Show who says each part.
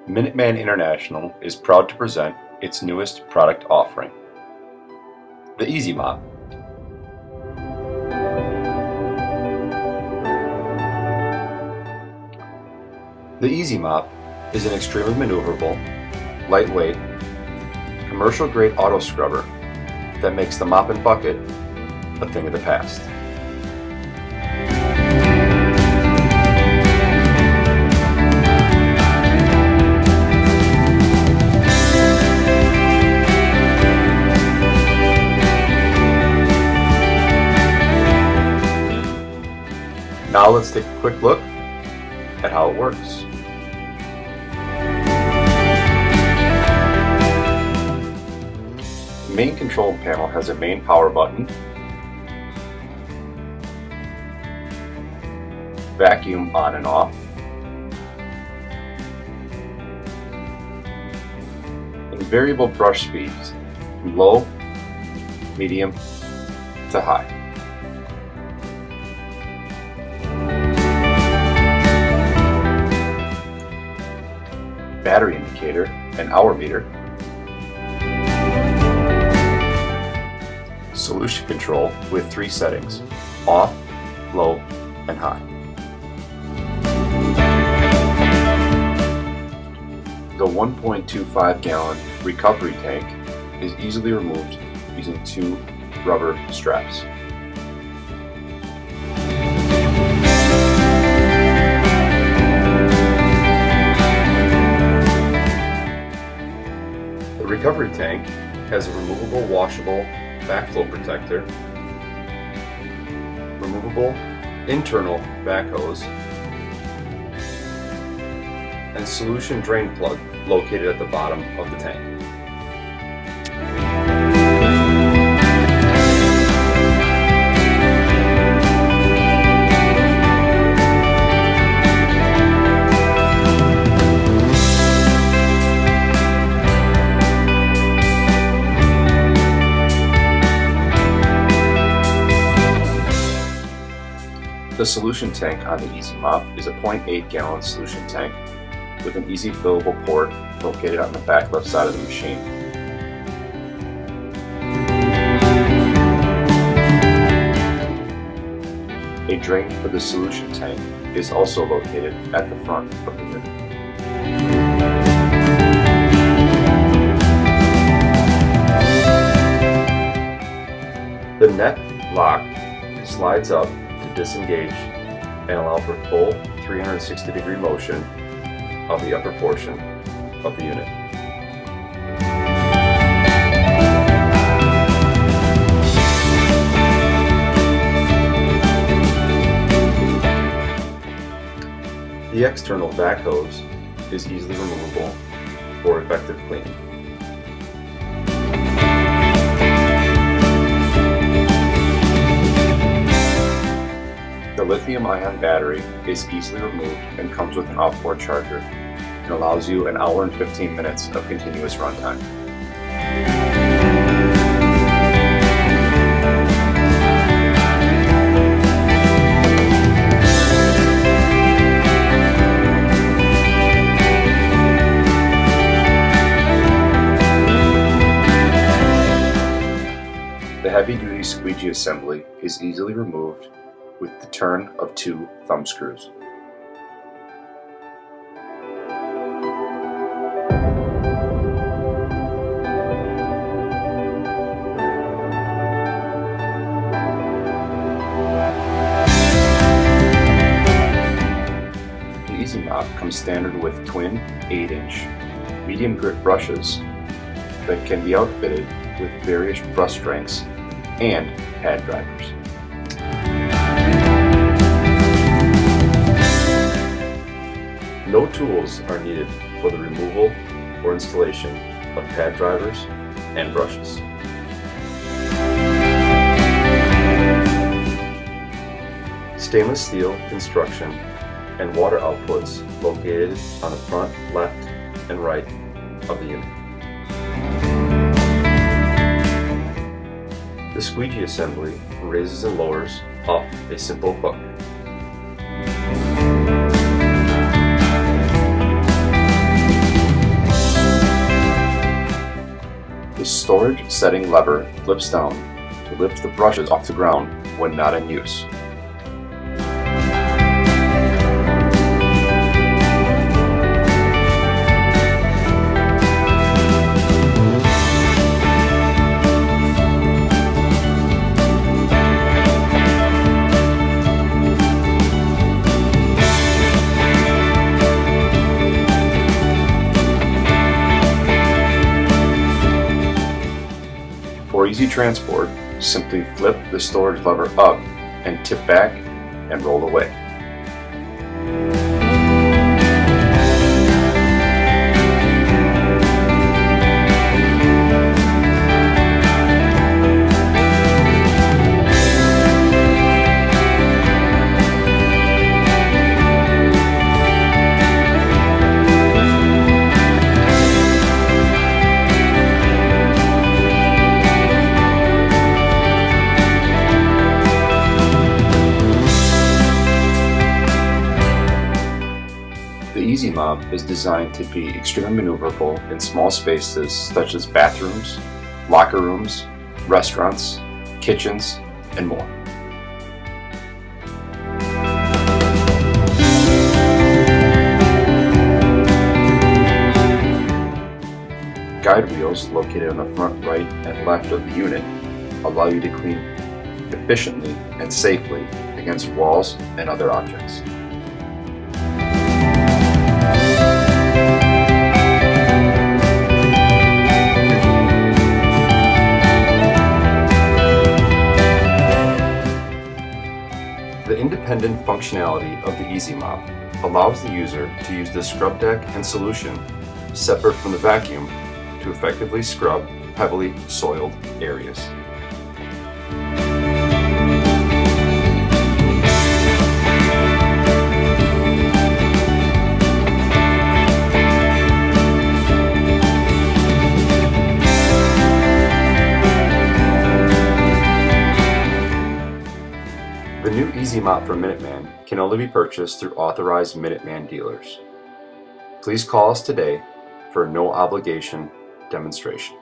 Speaker 1: Minuteman International is proud to present its newest product offering, the EZ Mop. The EZ Mop is an extremely maneuverable, lightweight, commercial-grade auto scrubber that makes the mop and bucket a thing of the past. Now let's take a quick look at how it works. The main control panel has a main power button, vacuum on and off, and variable brush speeds from low, medium to high. Battery indicator and hour meter, solution control with 3 settings: off, low, and high. The 1.25 gallon recovery tank is easily removed using 2 rubber straps. The recovery tank has a removable washable backflow protector, removable internal back hose, and solution drain plug located at the bottom of the tank. The solution tank on the EZ Mop is a 0.8 gallon solution tank with an easy fillable port located on the back left side of the machine. A drain for the solution tank is also located at the front of the unit. The neck lock slides up to disengage and allow for full 360-degree motion of the upper portion of the unit. The external back hose is easily removable for effective cleaning. The lithium-ion battery is easily removed and comes with an off-board charger and allows you 1 hour and 15 minutes of continuous runtime. The heavy-duty squeegee assembly is easily removed with the turn of 2 thumb screws. The EZ Mop comes standard with twin 8-inch medium grit brushes that can be outfitted with various brush strengths and pad drivers. No tools are needed for the removal or installation of pad drivers and brushes. Stainless steel construction and water outputs located on the front, left, and right of the unit. The squeegee assembly raises and lowers off a simple hook. storage setting lever flips down to lift the brushes off the ground when not in use. For easy transport, simply flip the storage lever up and tip back and roll away. The EZ Mop is designed to be extremely maneuverable in small spaces such as bathrooms, locker rooms, restaurants, kitchens, and more. Guide wheels located on the front right and left of the unit allow you to clean efficiently and safely against walls and other objects. The independent functionality of the EZ Mop allows the user to use the scrub deck and solution separate from the vacuum to effectively scrub heavily soiled areas. The new EZ Mop from Minuteman can only be purchased through authorized Minuteman dealers. Please call us today for a no obligation demonstration.